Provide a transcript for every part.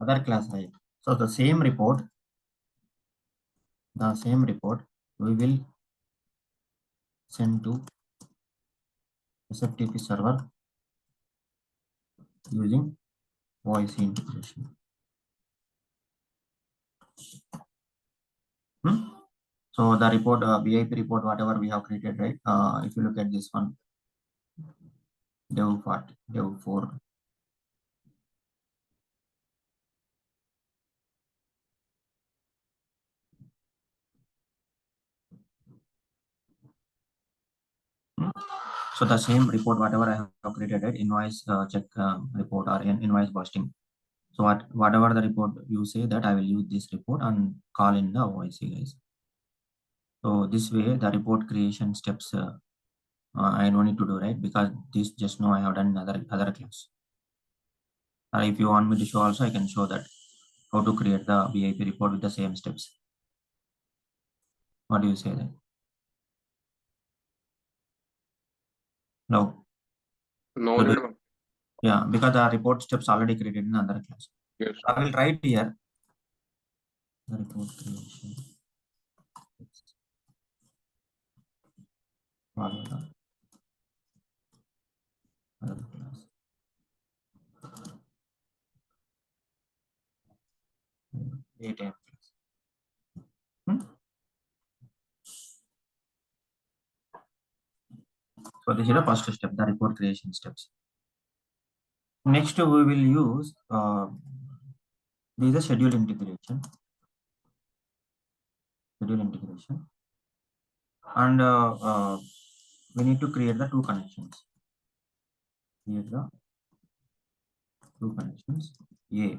other class, right? So the same report we will send to SFTP server using OIC integration. So the report, VIP report, whatever we have created, right? If you look at this one, dev 4. So the same report, whatever I have created, right? Invoice check report or invoice busting. So whatever the report you say, that I will use this report and call in the OIC, guys. So this way the report creation steps I don't need to do, right? Because this just now I have done other class. If you want me to show also, I can show that how to create the VIP report with the same steps. What do you say then? No. No. Yeah, because the report steps already created in another class. Yes. I will write here the report creation. Other class. Daytime class. So this is the first step, the report creation steps. Next, we will use this is a schedule integration. And we need to create the two connections. Create the two connections. A.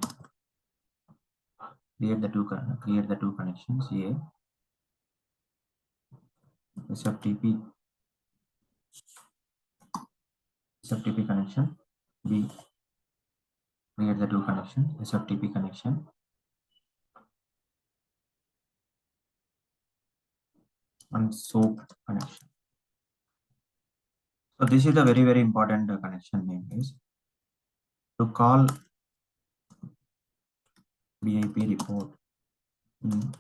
Create the two connections. A. SFTP connection. B. Create the two connections. SFTP connection. And SOAP connection. So this is the very important connection name is to call VIP report in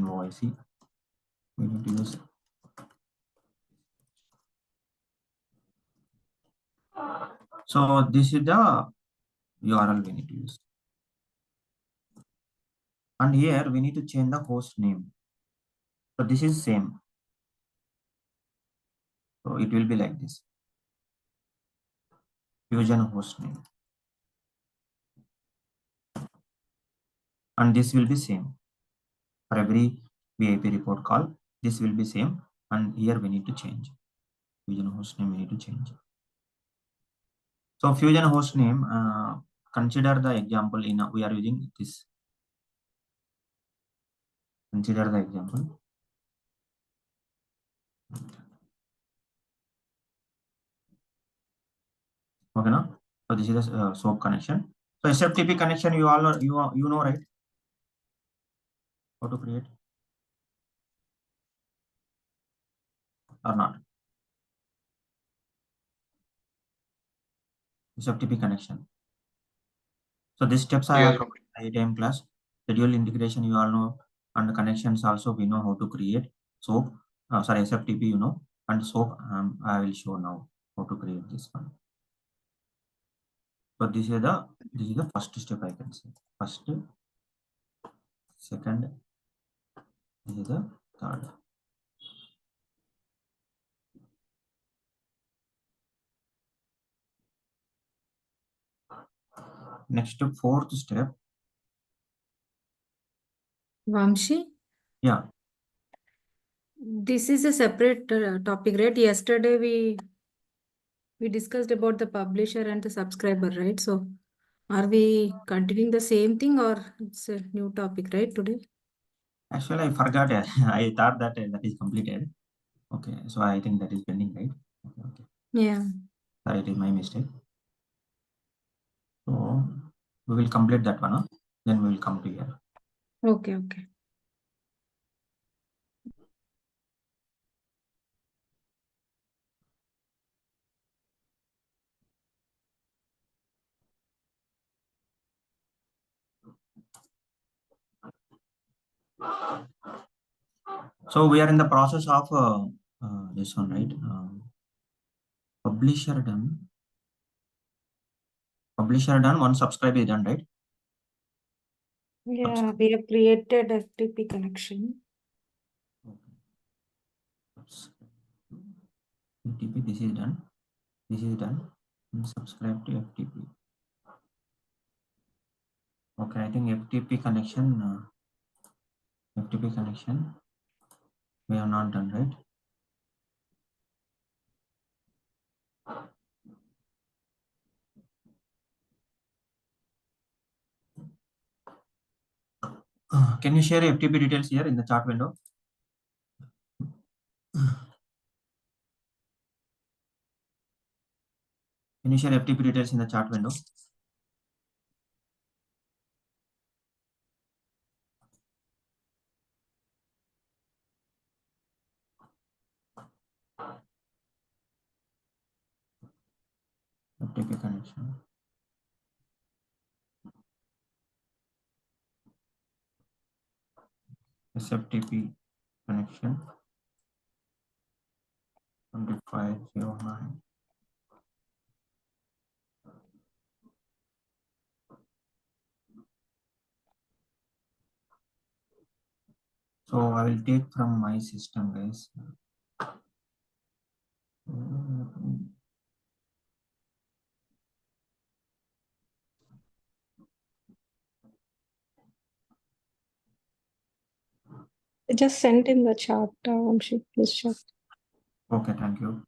OIC. We need to use so this is the URL we need to use. And here we need to change the host name. So this is same. So it will be like this. Fusion host name. And this will be same. For every VIP report call, this will be same. And here we need to change. Fusion host name we need to change. So Fusion host name, consider the example in we are using this. Consider the example. Okay, now so this is the SOAP connection. So SFTP connection, you all know, you know, right? How to create or not? SFTP connection. So these steps I have time class. Schedule integration you all know, and connections also we know how to create. SOAP, SFTP you know, and SOAP I will show now how to create this one. So this is the first step I can say. First, second, this is the third. Next, fourth step. Vamshi? Yeah. This is a separate topic, right? Yesterday we discussed about the publisher and the subscriber, right? So are we continuing the same thing or it's a new topic, right, today? Actually, I forgot. I thought that that is completed. Okay, so I think that is pending, right? Okay. Yeah. Sorry, it is my mistake. So we will complete that one. Then we will come to here. Okay. So we are in the process of this one, right? Publisher done. Publisher done. One subscribe is done, right? Yeah, we have created FTP connection. FTP, this is done. This is done. And subscribe to FTP. Okay, I think FTP connection. FTP connection. We have not done, right? Can you share FTP details here in the chat window? Can you share FTP details in the chat window? FTP connection. SFTP connection 2509. So I will take from my system, guys. I just sent in the chat. Amshit, please check. Okay, thank you.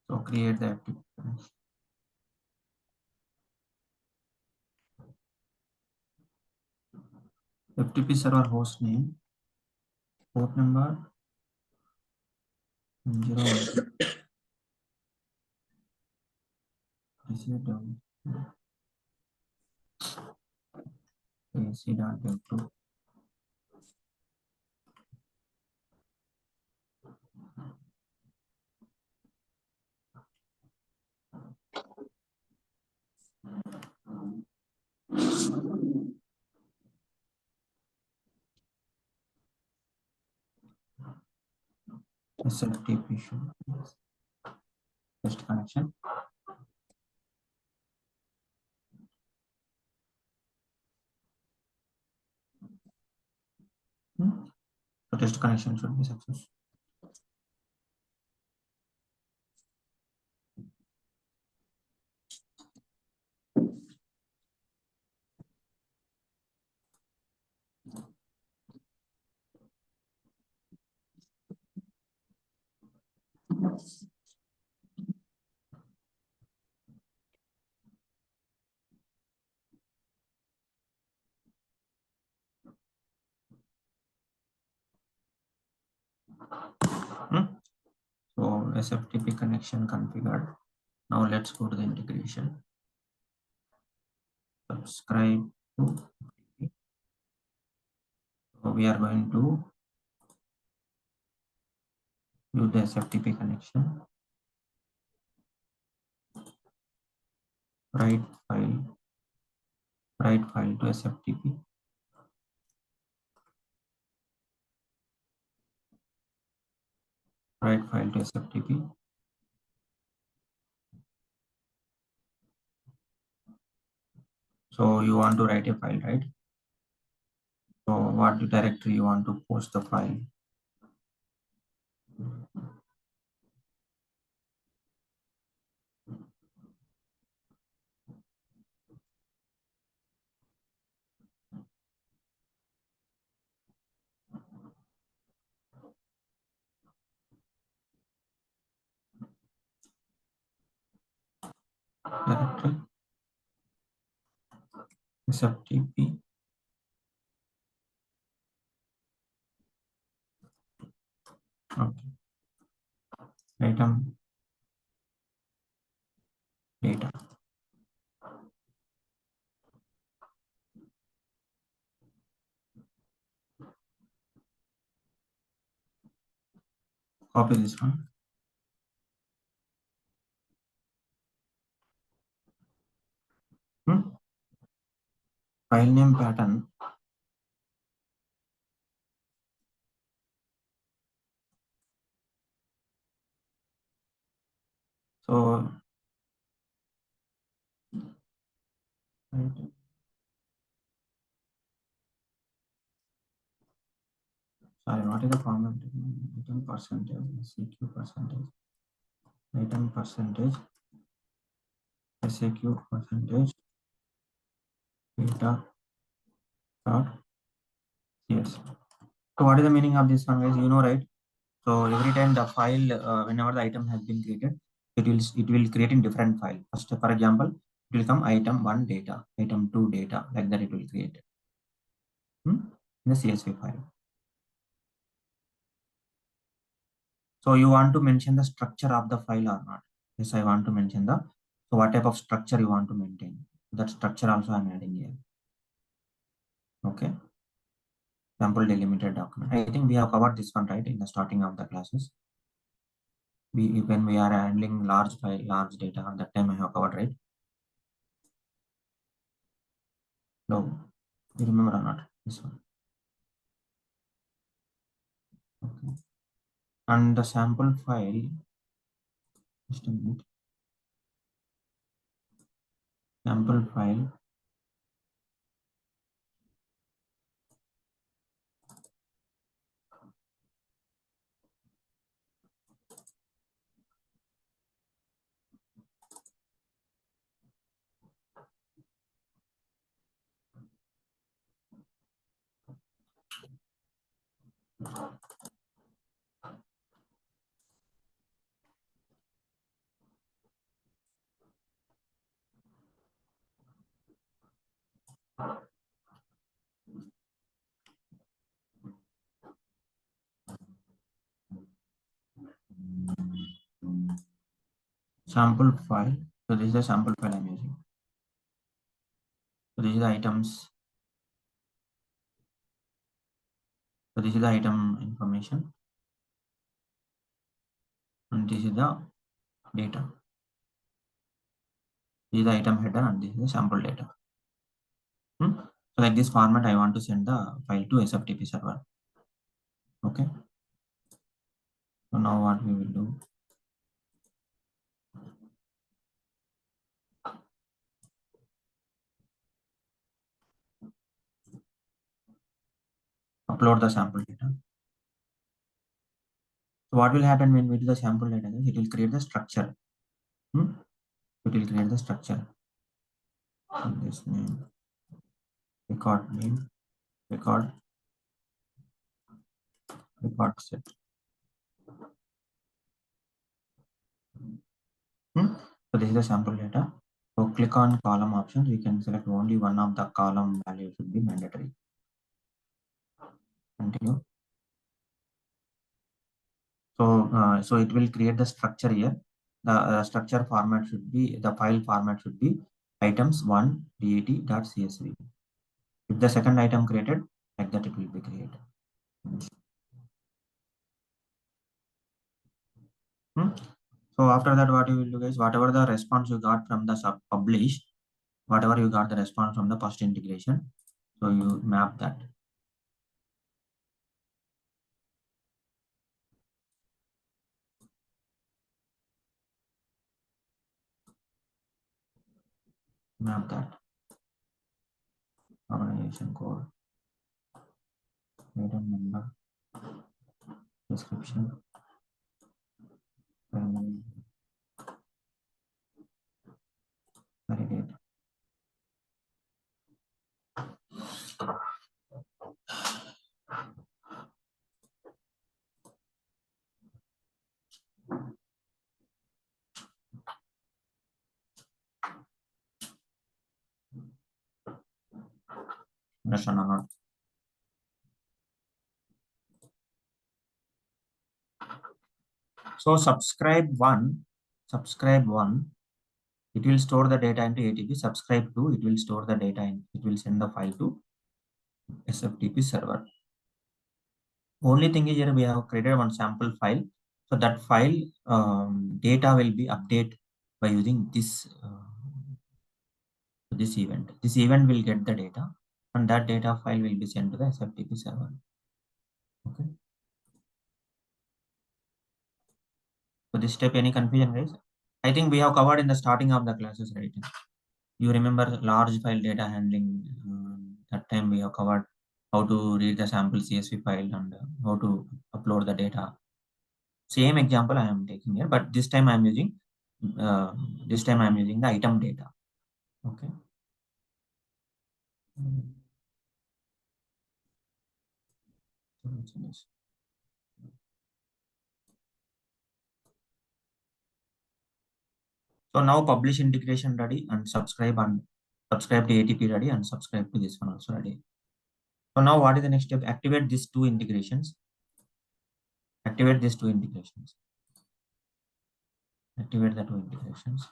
So create the FTP connection. FTP server host name, port number 012. AC.F2. SFTP should test connection. So test connection should be successful. So SFTP connection configured. Now let's go to the integration. Subscribe to FTP. So we are going to use the SFTP connection. Write file to SFTP. Write file to SFTP. So you want to write a file, right? So what directory you want to post the file? Directory SFTP. Okay. Item data. Copy this one. File name pattern. So sorry, what is the format? Item percentage, SAQ percentage, item percentage, SAQ percentage, data dot CS. So what is the meaning of this one, guys? You know, right? So every time the file, whenever the item has been created, it will create in different file. First, for example, it will come item 1 data, item 2 data, like that it will create in the CSV file. So you want to mention the structure of the file or not? Yes, I want to mention the. So what type of structure you want to maintain? That structure also I'm adding here. Okay. Sample delimited document. I think we have covered this one, right, in the starting of the classes. When we are handling large file, large data, that time I have covered, right? No, you remember or not? This one. Okay. And the sample file, just a minute. Sample file. Sample file. So this is the sample file I'm using. So this is the items. So this is the item information. And this is the data. This is the item header and this is the sample data. So like this format, I want to send the file to SFTP server. Okay. So now what we will do? Upload the sample data. So what will happen when we do the sample data? It will create the structure. It will create the structure. This name, record set. So this is the sample data. So click on column options. We can select only one of the column value should be mandatory. Continue. So it will create the structure here. The structure format should be, the file format should be items 1 dat.csv. If the second item created, like that it will be created. So after that, what you will do, guys, whatever the response you got from the publish, whatever you got the response from the first integration, so you map that. Map that. Organization code, item number, description, validate. Understand or not? So subscribe one, it will store the data into ATP. Subscribe 2, it will store the data in, it will send the file to SFTP server. Only thing is here we have created one sample file. So that file data will be updated by using this event. This event will get the data, and that data file will be sent to the SFTP server. Okay. So this step, any confusion, guys? I think we have covered in the starting of the classes, right? You remember large file data handling? That time we have covered how to read the sample CSV file and how to upload the data. Same example I am taking here, but this time I am using the item data. Okay. So now publish integration ready and subscribe to ATP ready and subscribe to this one also ready. So now what is the next step? Activate these two integrations. Activate these two integrations. Activate the two integrations.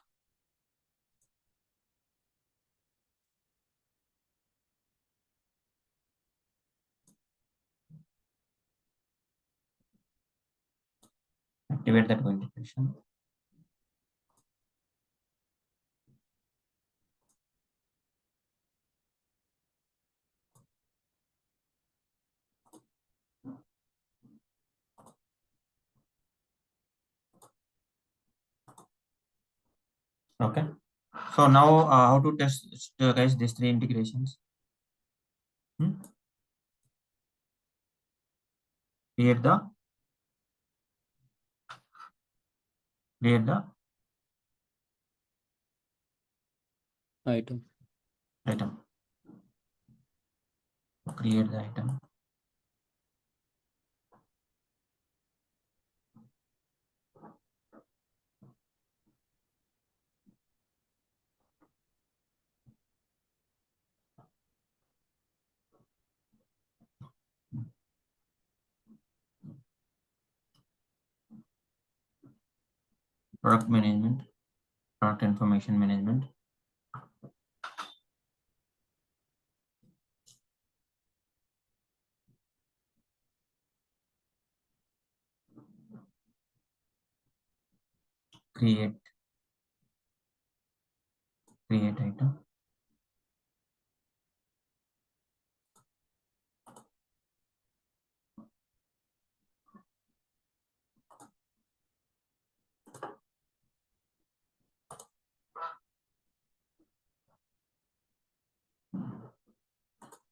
Activate the two integration. Okay. So now how to test guys these three integrations? Create the item. Create the item. Product management, product information management. Create item.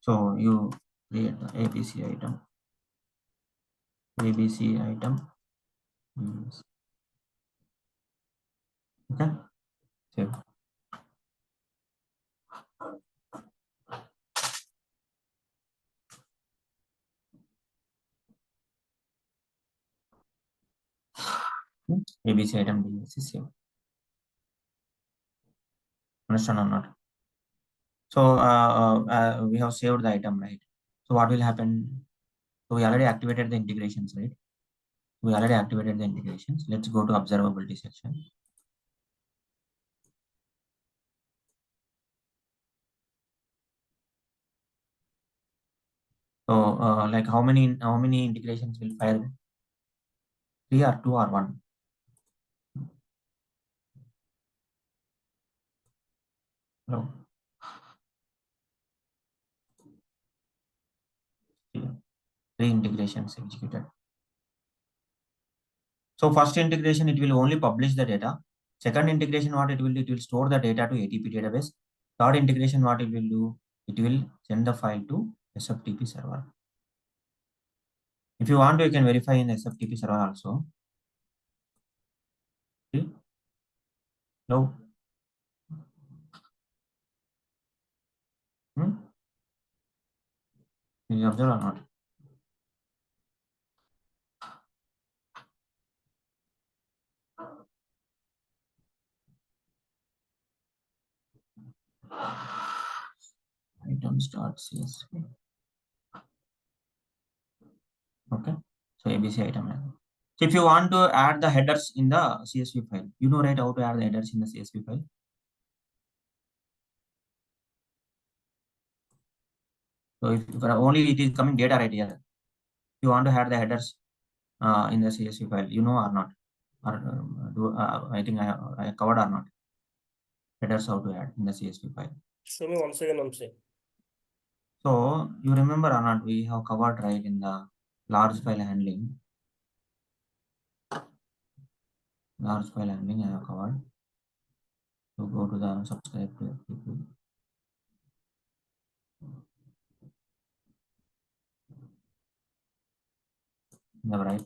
So you create the ABC item. ABC item. Okay. Save. ABC item DSC save. Understand or not? So we have saved the item, right? So what will happen? So we already activated the integrations, right? Let's go to observability section. So like how many integrations will fire? 3 or 2 or 1? No. 3 integrations executed. So first integration, it will only publish the data. Second integration, what it will do? It will store the data to ATP database. Third integration, what it will do? It will send the file to SFTP server. If you want to, you can verify in SFTP server also. See? No. Did you observe or not? Item start CSV. Okay. So ABC item. So if you want to add the headers in the CSV file, you know, right, how to add the headers in the CSV file. So if only it is coming data right here, you want to add the headers. in the CSV file, you know or not? Or I think I covered or not? Headers how to add in the CSV file. Show me once again, I'm saying. So you remember or not? We have covered right in the large file handling. Large file handling I have covered. So go to the subscribe to people. The right.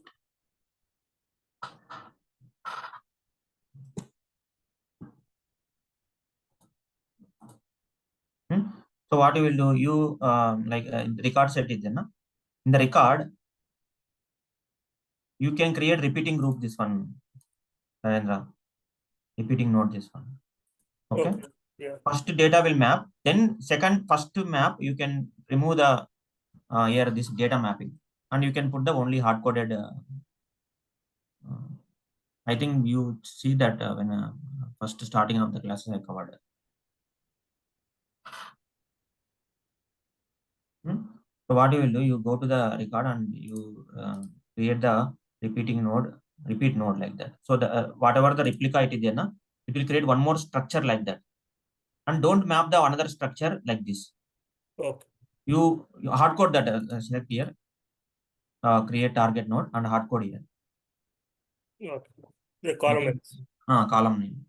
So what you will do? You like record set is there, na? In the record, you can create repeating group. This one, Narendra. Repeating node. This one. Okay. Yeah. First data will map. Then first map you can remove the here this data mapping, and you can put the only hard coded. I think you see that when first starting of the classes I covered. So what you will do, you go to the record and you create the repeat node like that. So the whatever the replica it is there, na, it will create one more structure like that, and don't map the another structure like this. Okay. You hard code that select here, create target node and hard code here. Okay. The column names. Column name.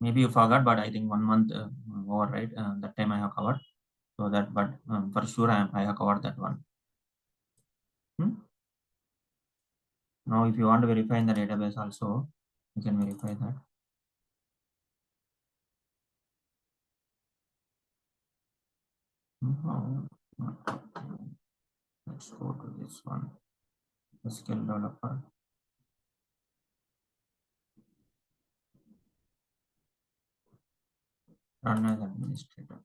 Maybe you forgot, but I think 1 month over, right? That time I have covered. So that, but for sure I have covered that one. Now, if you want to verify in the database also, you can verify that. Let's go to this one. SQL developer. Run as administrator.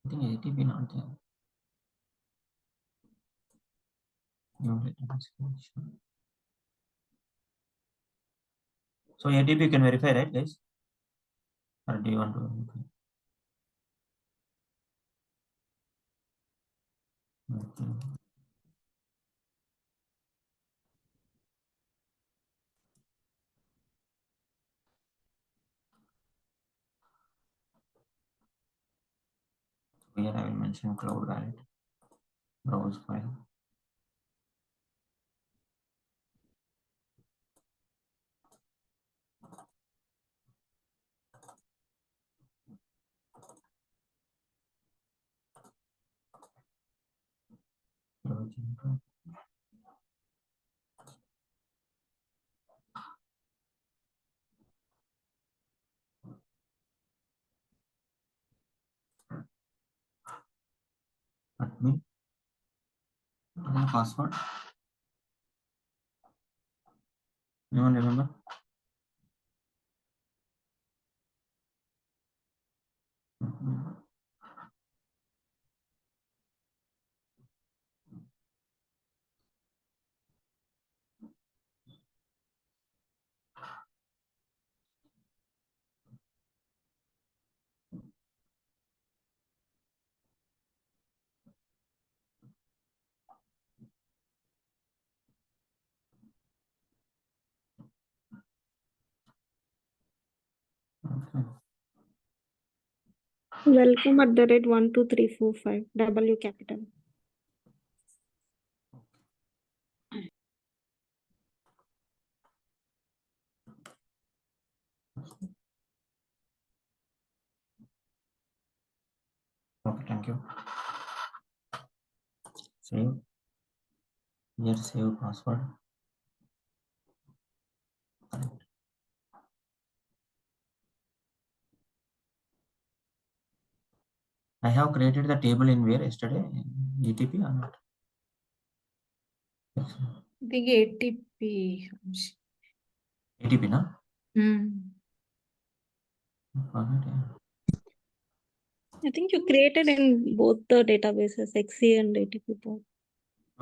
I think ATP not there. So ATP you can verify, right, guys? Or do you want to verify? Okay. Here I will mention cloud wallet, browse file. Admin. Password. Anyone remember? Okay. Welcome at the rate 12345 W capital. Okay, thank you. Save. Here save password. I have created the table in where yesterday? ATP or not? Yes. I think ATP. ATP, na? Forget, yeah. I think you created in both the databases, XC and ATP both.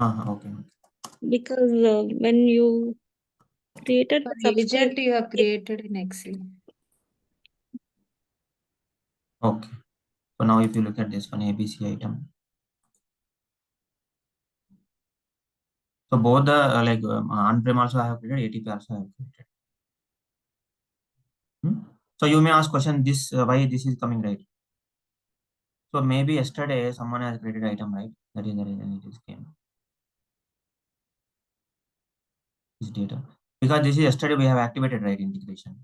Okay. Because when you created the For agent, subscribe, you have created in Excel. Okay. So now if you look at this one, ABC item. So both the on-prem also I have created, ATP also I have created. So you may ask question, this why this is coming, right? So maybe yesterday someone has created item, right? That is the reason it is came. This data. Because this is yesterday we have activated, right, integration.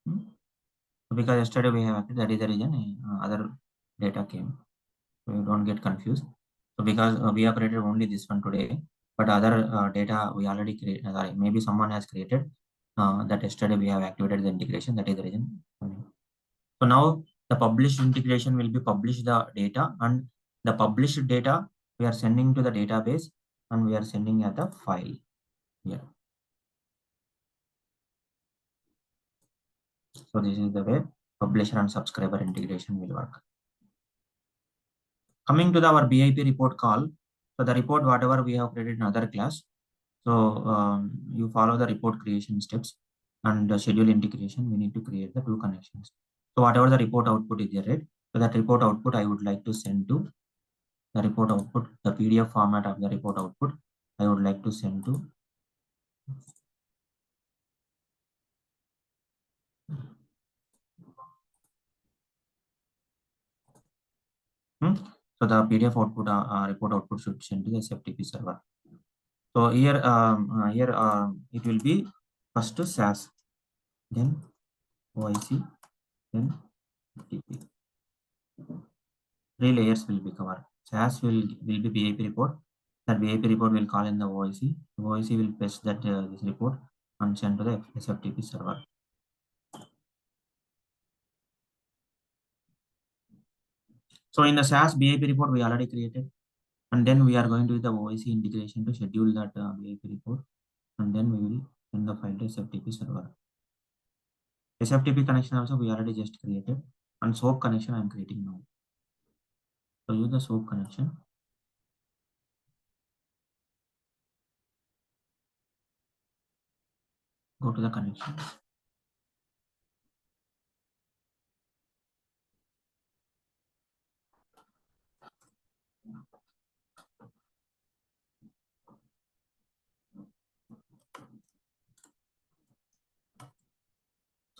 So because yesterday we have activated, that is the reason other data came. So you don't get confused. So because we have created only this one today, but other data we already created. Sorry, maybe someone has created that yesterday we have activated the integration. That is the reason. So now the published integration will be publish the data, and the published data we are sending to the database, and we are sending as a file here. So this is the way publisher and subscriber integration will work. Coming to our BIP report call. So the report, whatever we have created in other class. So you follow the report creation steps, and the schedule integration, we need to create the 2 connections. So whatever the report output is there, right? So that report output I would like to send to the report output, the PDF format of the report output, I would like to send to so the PDF output report output should send to the SFTP server. So here it will be first to SAS, then OIC, then FTP. 3 layers will be covered. SAS will be BIP report. That BIP report will call in the OIC. The OIC will paste that this report and send to the SFTP server. So in the SAS BIP report we already created, and then we are going to do the OIC integration to schedule that BIP report, and then we will send the file to SFTP server. SFTP connection also we already just created, and SOAP connection I am creating now. So use the SOAP connection. Go to the connection.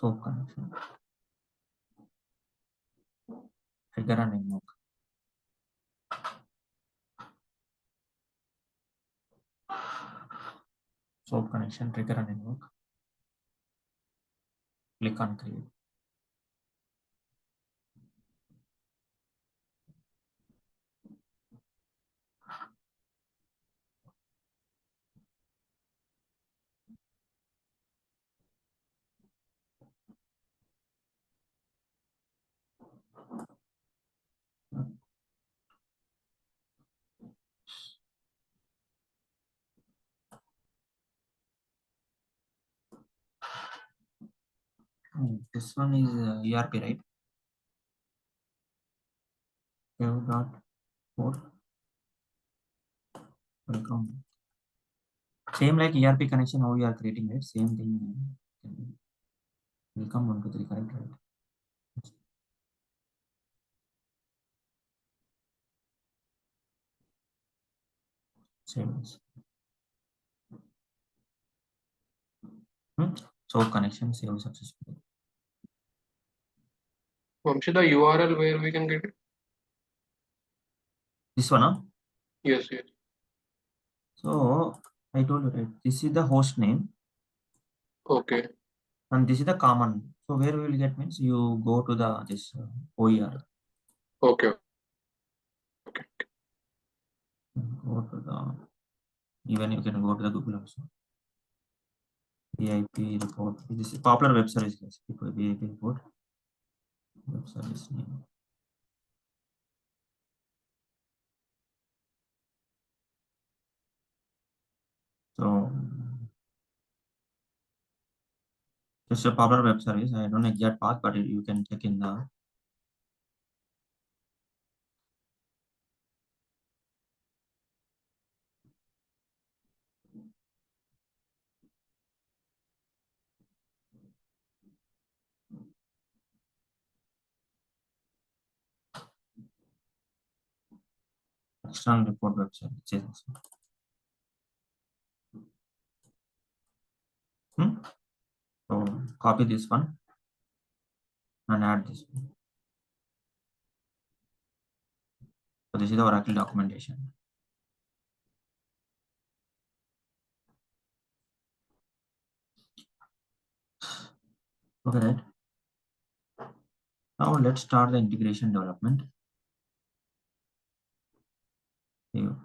SOAP connection. Trigger and invoke. SOAP connection, trigger and invoke. Click on create. This one is ERP, right? Save.4. Welcome. Same like ERP connection, how we are creating, right? Same thing. Welcome 1, 2, 3, correct, right? Save this. So connection save successfully. Vamshi, the URL where we can get it? This one, huh? Yes, yes. So I told you, right? This is the host name, Okay. and this is the common. So where we will get means you go to the this OER. Okay. Okay. Go to the, even you can go to the Google also. BIP report. This is popular web service, guys. BIP report. Web service name. So It's a popular web service. I don't know exact path, but you can check in the external report website. It says so. So copy this one and add this one. So this is the Oracle documentation. Okay, right. Now let's start the integration development. Here.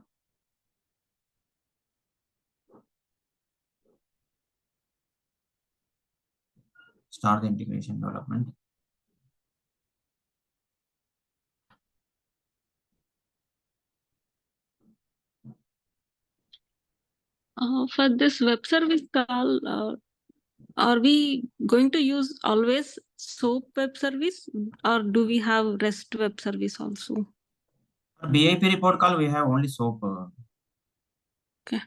Start the integration development. For this web service call, are we going to use always SOAP web service, or do we have REST web service also? For BIP report call, we have only SOAP. Okay.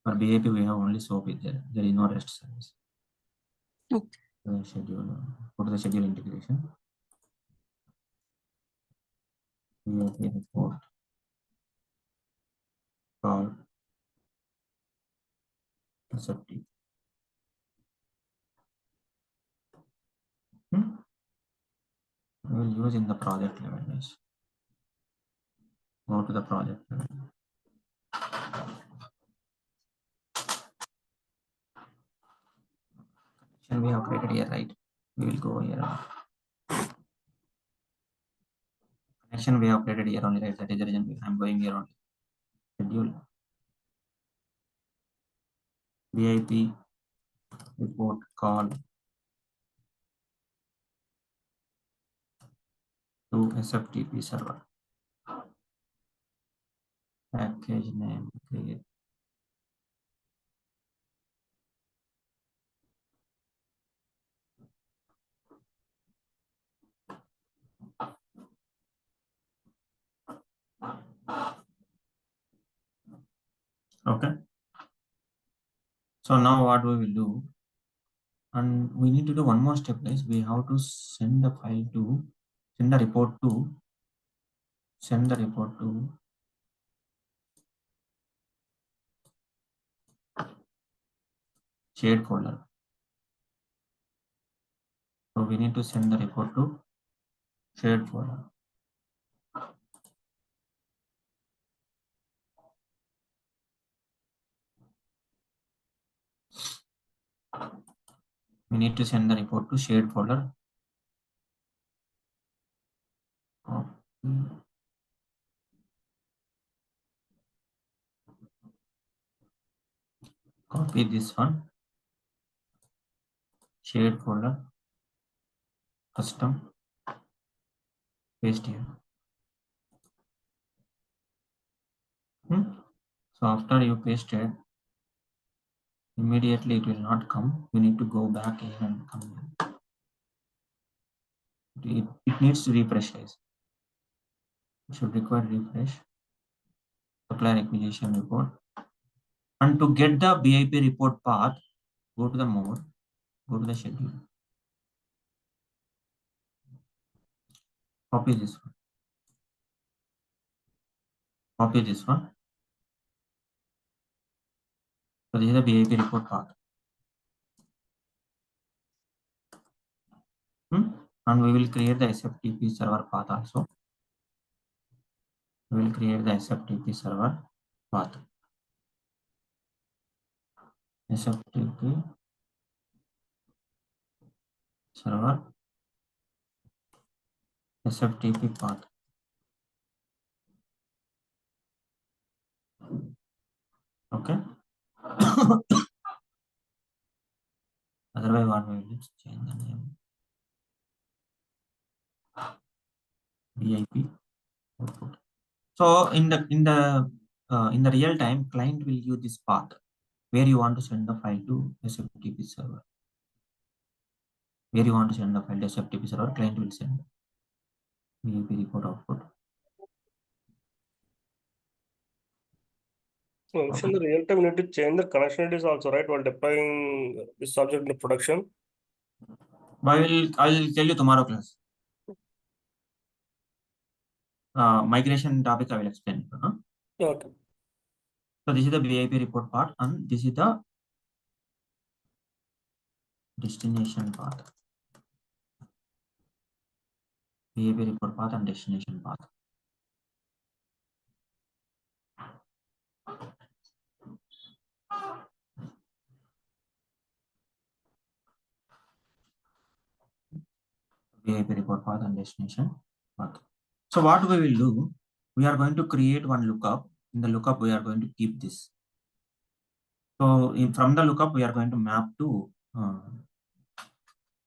For BIP, we have only SOAP. There is no REST service. Okay. The schedule. Go to the schedule integration. BIP report call. SFTP. We will use in the project level. Yes. Go to the project level. And we have created here, right? We will go here. Connection we have created here only, right? That is the reason I'm going here only. Schedule. VIP report call to SFTP server. Package name create. Okay. So now what we will do, and we need to do one more step, guys. We have to send the file to, send the report to shared folder. So we need to send the report to shared folder. We need to send the report to shared folder. Copy this one. Shared folder. Custom. Paste here. So after you paste it, immediately it will not come. You need to go back here and come here. It needs to refresh, guys. It should require refresh. Supplier acquisition report. And to get the BIP report path, go to the more, go to the schedule. Copy this one. Copy this one. So this is the BIP report path. And we will create the SFTP server path also. We will create the SFTP server path. SFTP server SFTP path. Okay. Otherwise, what we will change the name. VIP output. So in the real time, client will use this path where you want to send the file to SFTP server. Where you want to send the file, test FTP server, client will send VIP report output. So in the real time, we need to change the connectionalities also, right? While deploying this object into production. I'll tell you tomorrow class. Migration topic I will explain. Okay. So this is the VIP report part, and this is the destination path. VIP report path and destination path. VIP report path and destination path. So what we will do, we are going to create one lookup. In the lookup, we are going to keep this. So from the lookup, we are going to map to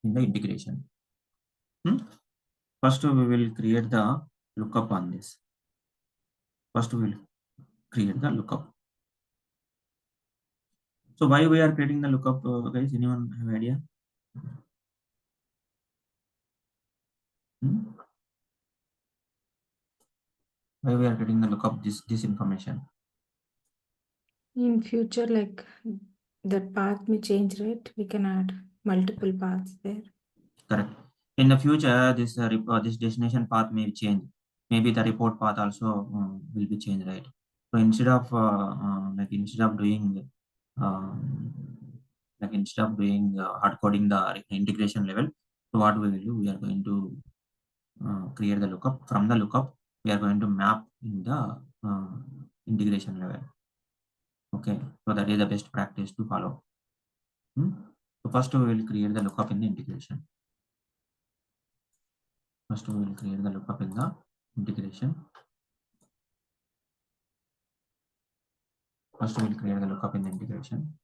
in the integration. First, we will create the lookup on this. First, we will create the lookup. So why we are creating the lookup, guys? Anyone have idea? Why we are creating the lookup this information? In future, like that path may change, right? We can add multiple paths there. Correct. In the future, this destination path may change. Maybe the report path also will be changed, right? So instead of doing hard coding the integration level, so what we will do, we are going to create the lookup. From the lookup, we are going to map in the integration level. Okay, so that is the best practice to follow. So first we will create the lookup in the integration. First we will create the lookup in the integration. First we will create the lookup in the integration.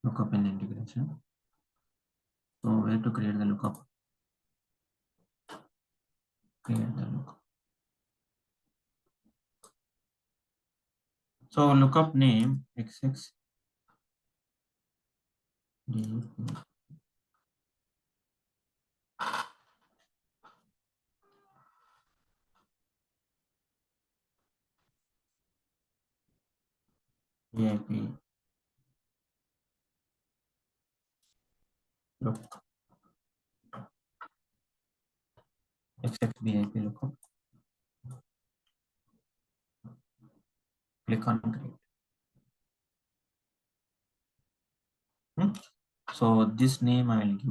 Lookup in the integration. So where to create the lookup? Create the lookup. So lookup name XX VIP lookup XX VIP lookup. Click on create. So this name I will give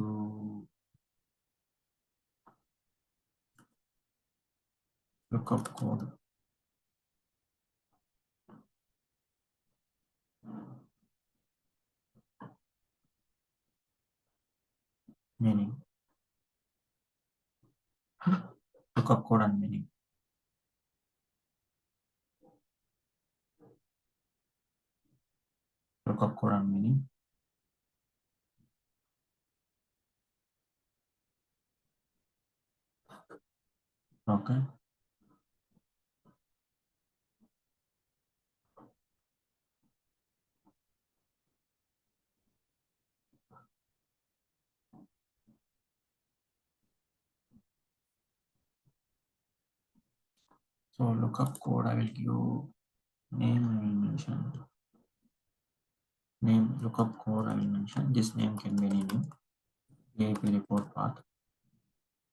lookup code. Meaning lookup code and meaning. Lookup code and meaning. Okay. So lookup code I will give name I will mention. Name lookup code I will mention. This name can be any name. VIP report path.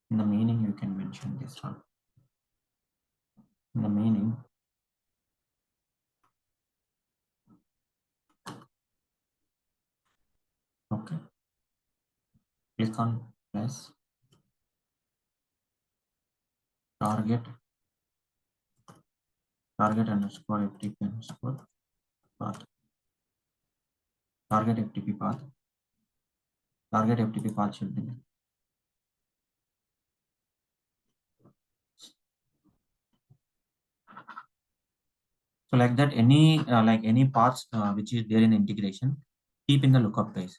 In the meaning you can mention this one. In the meaning okay. Click on plus target underscore FTP underscore path. Target FTP path. Target FTP path should be there. So like that, any paths which is there in integration, keep in the lookup guys.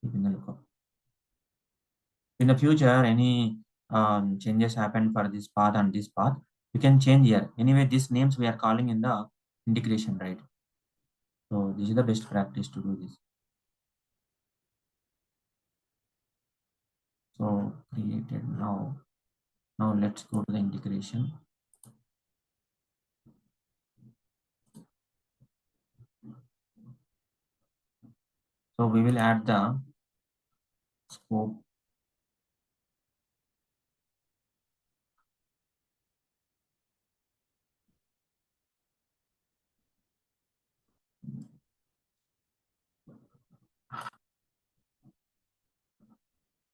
Keep in the lookup. In the future, any changes happen for this path and this path, you can change here. Anyway, these names we are calling in the integration, right? So this is the best practice to do this. So created now. Now let's go to the integration. So we will add the scope.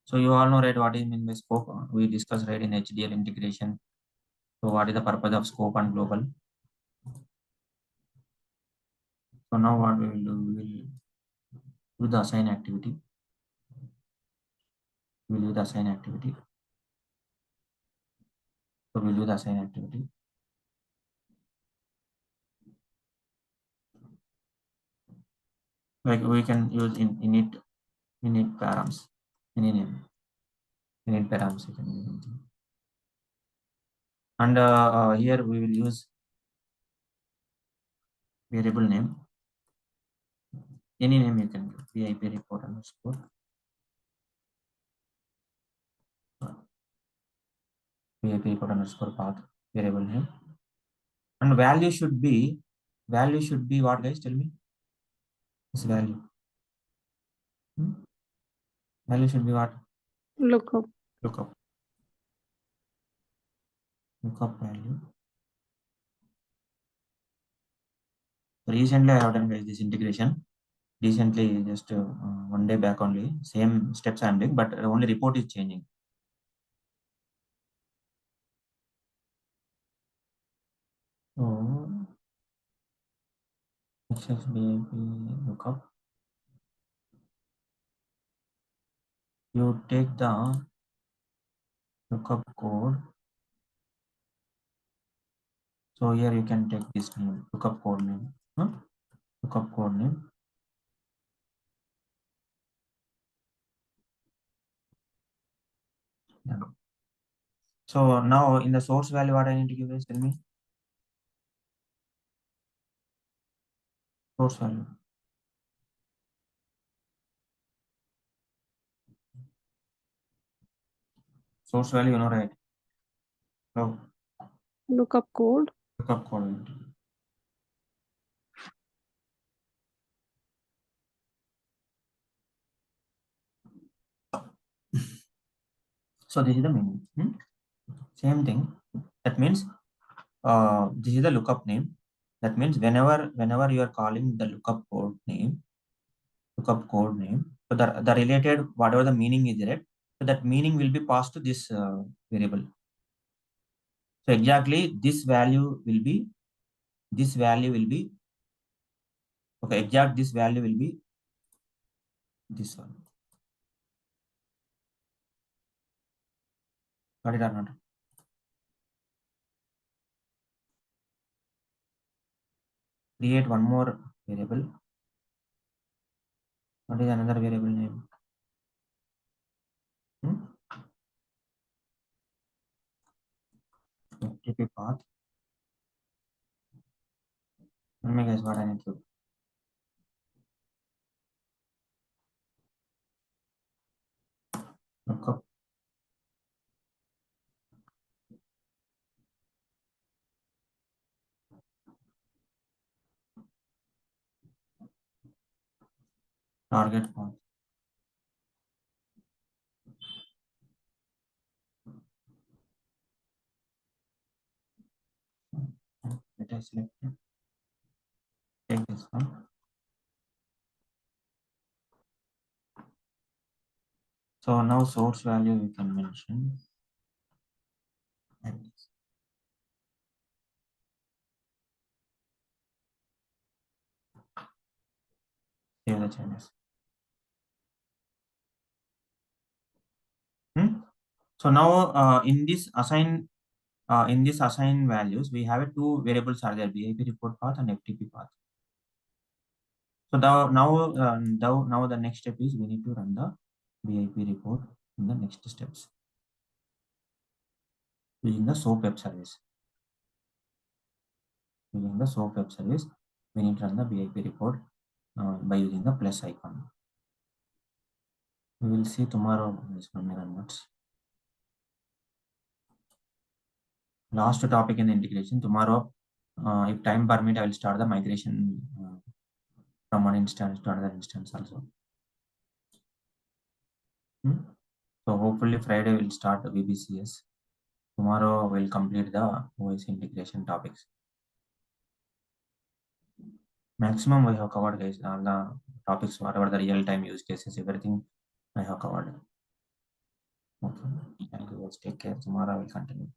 So you all know, right, what is mean by scope? We discussed, right, in HDL integration. So what is the purpose of scope and global? So now what we will do, we will do the assign activity. We will do the assign activity. So we will do the assign activity. Like we can use init params, any name, init params you can use anything. And here we will use variable name. Any name you can give, VIP report underscore. VIP report underscore path, variable name. And value should be what, guys? Tell me. This value. Value should be what? Lookup. Lookup value. Recently I have done, guys, this integration. Recently, just 1 day back only. Same steps I am doing, but only report is changing. So XSBIP lookup. You take the lookup code. So here you can take this name, lookup code name. Lookup code name. Yeah. So now in the source value, what I need to give, guys? Tell me. Source value. Source value, you know, right? So Lookup code. lookup code. So this is the meaning. Same thing. That means this is the lookup name. That means whenever you are calling the lookup code name, so the related whatever the meaning is there, so that meaning will be passed to this variable. So exactly this value will be okay. Exact this value will be this one. Got it or not? Create one more variable. What is another variable name? FTP path. Let me guess what I need to. Lookup. Target path. Let us select it. Take this one. So now source value we can mention. And save the changes. So now in this assign values, we have two variables are there: VIP report path and FTP path. So now the next step is we need to run the VIP report in the next steps using the SOAP web service. we need to run the BIP report by using the plus icon. We will see tomorrow. Last topic in the integration. Tomorrow, if time permit, I will start the migration from one instance to another instance also. So hopefully Friday we'll start the VBCS. Tomorrow we'll complete the OIC integration topics. Maximum we have covered, guys. All the topics, whatever the real-time use cases, everything I have covered. Okay. Thank you guys. Take care. Tomorrow I will continue.